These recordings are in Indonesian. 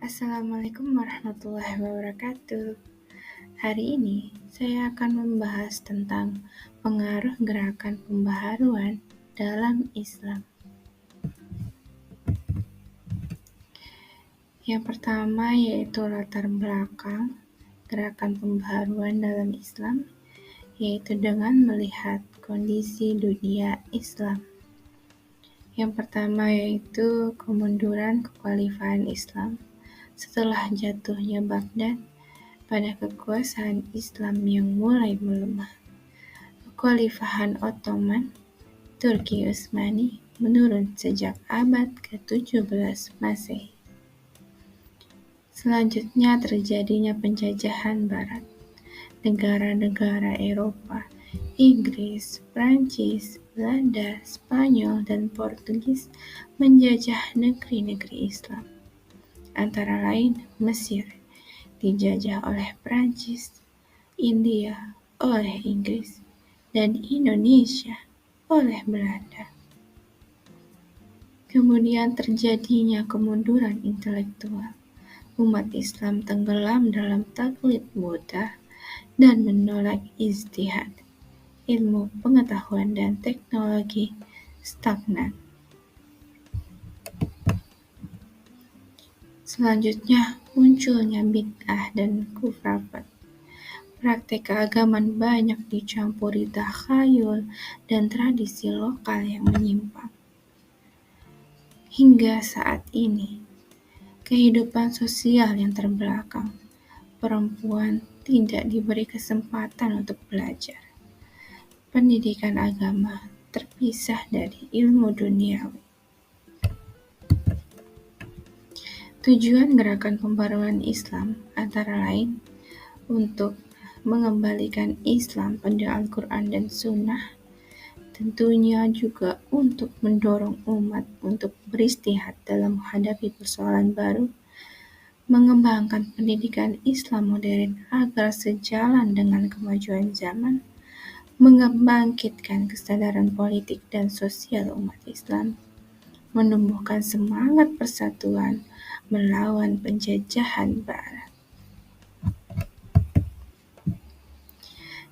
Assalamualaikum warahmatullahi wabarakatuh. Hari ini saya akan membahas tentang pengaruh gerakan pembaharuan dalam Islam. Yang pertama yaitu latar belakang gerakan pembaharuan dalam Islam, yaitu dengan melihat kondisi dunia Islam. Yang pertama yaitu kemunduran kekhalifahan Islam setelah jatuhnya Baghdad pada kekuasaan Islam yang mulai melemah. Kekhalifahan Ottoman, Turki Utsmani menurun sejak abad ke-17 Masehi. Selanjutnya terjadinya penjajahan Barat. Negara-negara Eropa, Inggris, Prancis, Belanda, Spanyol, dan Portugis menjajah negeri-negeri Islam. Antara lain Mesir dijajah oleh Prancis, India oleh Inggris, dan Indonesia oleh Belanda. Kemudian terjadinya kemunduran intelektual. Umat Islam tenggelam dalam taklid Buddha dan menolak ijtihad. Ilmu pengetahuan dan teknologi stagnan. Selanjutnya munculnya bid'ah dan khurafat. Praktek keagamaan banyak dicampuri takhayul dan tradisi lokal yang menyimpang. Hingga saat ini, kehidupan sosial yang terbelakang. Perempuan tidak diberi kesempatan untuk belajar. Pendidikan agama terpisah dari ilmu duniawi. Tujuan gerakan pembaharuan Islam antara lain untuk mengembalikan Islam pada Al-Quran dan Sunnah, tentunya juga untuk mendorong umat untuk beristihad dalam menghadapi persoalan baru, mengembangkan pendidikan Islam modern agar sejalan dengan kemajuan zaman, membangkitkan kesadaran politik dan sosial umat Islam, menumbuhkan semangat persatuan melawan penjajahan Barat.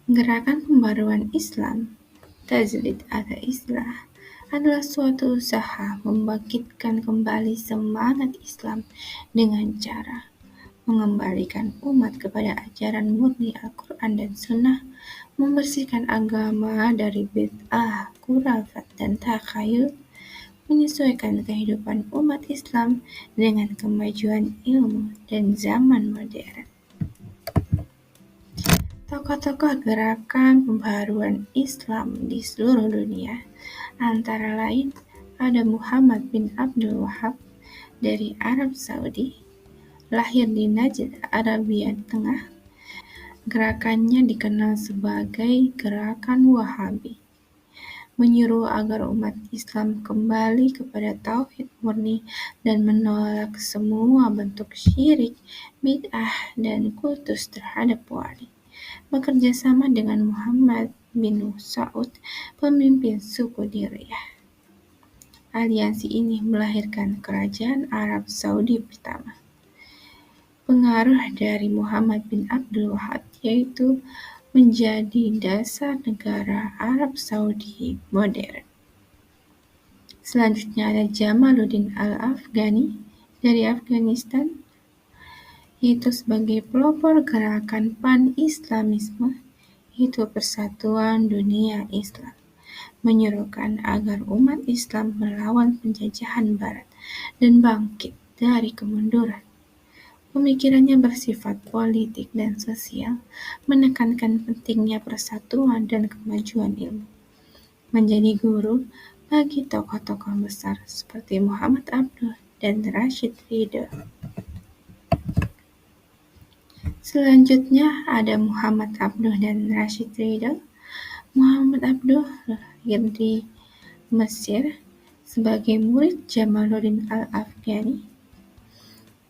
Gerakan pembaharuan Islam, tajdid atau islah, adalah suatu usaha membangkitkan kembali semangat Islam dengan cara mengembalikan umat kepada ajaran murni Al-Quran dan Sunnah, membersihkan agama dari bid'ah, khurafat, dan takhayul, menyesuaikan kehidupan umat Islam dengan kemajuan ilmu dan zaman modern. Tokoh-tokoh gerakan pembaharuan Islam di seluruh dunia antara lain ada Muhammad bin Abdul Wahab dari Arab Saudi, lahir di Najd, Arabia Tengah. Gerakannya dikenal sebagai Gerakan Wahabi, menyuruh agar umat Islam kembali kepada tauhid murni dan menolak semua bentuk syirik, bid'ah, dan kultus terhadap wali. Bekerja sama dengan Muhammad bin Saud, pemimpin suku Diriyah. Aliansi ini melahirkan Kerajaan Arab Saudi pertama. Pengaruh dari Muhammad bin Abdul Wahab yaitu menjadi dasar negara Arab Saudi modern. Selanjutnya ada Jamaluddin Al-Afghani dari Afghanistan, yaitu sebagai pelopor gerakan pan-Islamisme, yaitu persatuan dunia Islam, menyerukan agar umat Islam melawan penjajahan Barat dan bangkit dari kemunduran. Pemikirannya bersifat politik dan sosial, menekankan pentingnya persatuan dan kemajuan ilmu. Menjadi guru bagi tokoh-tokoh besar seperti Muhammad Abduh dan Rashid Ridho. Selanjutnya ada Muhammad Abduh dan Rashid Ridho. Muhammad Abduh lahir di Mesir sebagai murid Jamaluddin Al-Afghani.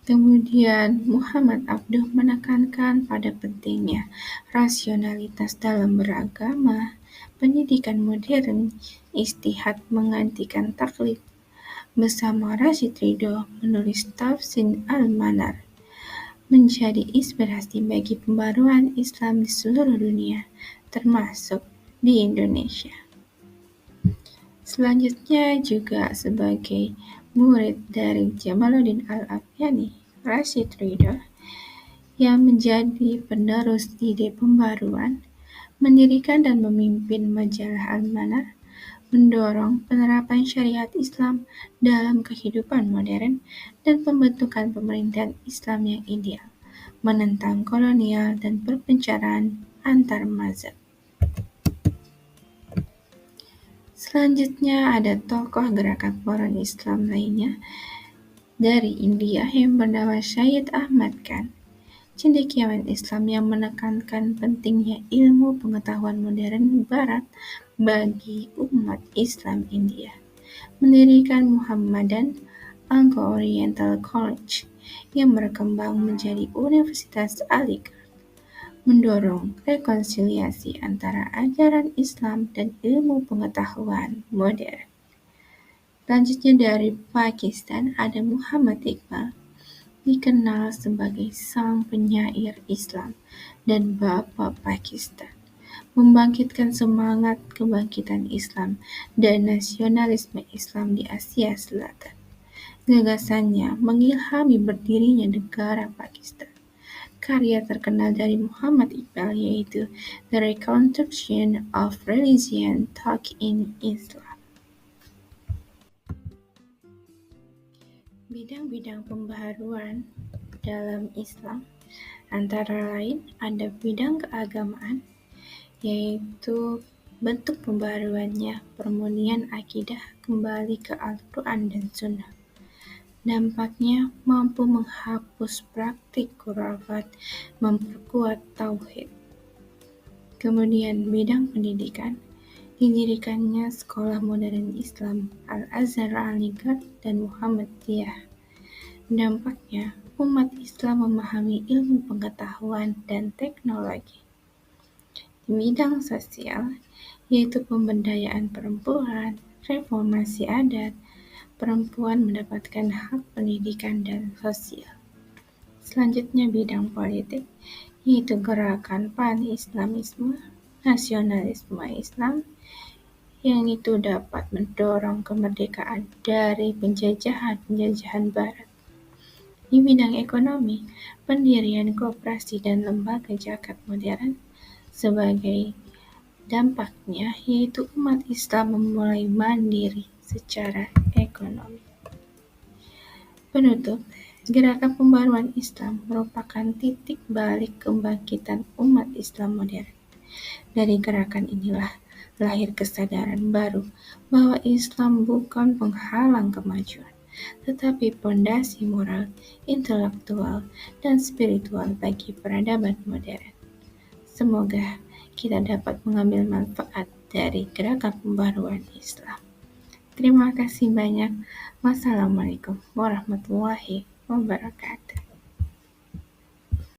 Kemudian Muhammad Abduh menekankan pada pentingnya rasionalitas dalam beragama, pendidikan modern, ijtihad, menghentikan taklid, bersama Rashid Ridho menulis Tafsir Al-Manar, menjadi inspirasi bagi pembaruan Islam di seluruh dunia, termasuk di Indonesia. Selanjutnya juga sebagai murid dari Jamaluddin Al-Afghani, Rashid Ridho, yang menjadi penerus ide pembaruan, mendirikan dan memimpin majalah Al-Manar, mendorong penerapan syariat Islam dalam kehidupan modern dan pembentukan pemerintahan Islam yang ideal, menentang kolonial dan perpecahan antar mazhab. Selanjutnya ada tokoh gerakan poros Islam lainnya dari India yang bernama Syed Ahmad Khan, cendekiawan Islam yang menekankan pentingnya ilmu pengetahuan modern Barat bagi umat Islam India, mendirikan Muhammadan Anglo-Oriental College yang berkembang menjadi Universitas Aligarh, mendorong rekonsiliasi antara ajaran Islam dan ilmu pengetahuan modern. Selanjutnya dari Pakistan ada Muhammad Iqbal, dikenal sebagai sang penyair Islam dan Bapa Pakistan, membangkitkan semangat kebangkitan Islam dan nasionalisme Islam di Asia Selatan. Gagasannya mengilhami berdirinya negara Pakistan. Karya terkenal dari Muhammad Iqbal yaitu The Reconstruction of Religion Thought in Islam. Bidang-bidang pembaharuan dalam Islam antara lain ada bidang keagamaan, yaitu bentuk pembaharuannya permurnian akidah kembali ke Al-Quran dan Sunnah. Dampaknya mampu menghapus praktik khurafat, memperkuat tauhid. Kemudian bidang pendidikan, didirikannya Sekolah Modern Islam Al-Azhar Aligarh dan Muhammadiyah. Dampaknya, umat Islam memahami ilmu pengetahuan dan teknologi. Di bidang sosial, yaitu pemberdayaan perempuan, reformasi adat, perempuan mendapatkan hak pendidikan dan sosial. Selanjutnya bidang politik, yaitu gerakan pan-Islamisme, nasionalisme Islam, yang itu dapat mendorong kemerdekaan dari penjajahan Barat. Di bidang ekonomi, pendirian koperasi dan lembaga zakat modern sebagai dampaknya yaitu umat Islam memulai mandiri secara ekonomi. Penutup, gerakan pembaruan Islam merupakan titik balik kebangkitan umat Islam modern. Dari gerakan inilah lahir kesadaran baru bahwa Islam bukan penghalang kemajuan, tetapi pondasi moral, intelektual, dan spiritual bagi peradaban modern. Semoga kita dapat mengambil manfaat dari gerakan pembaruan Islam. Terima kasih banyak. Wassalamualaikum warahmatullahi wabarakatuh.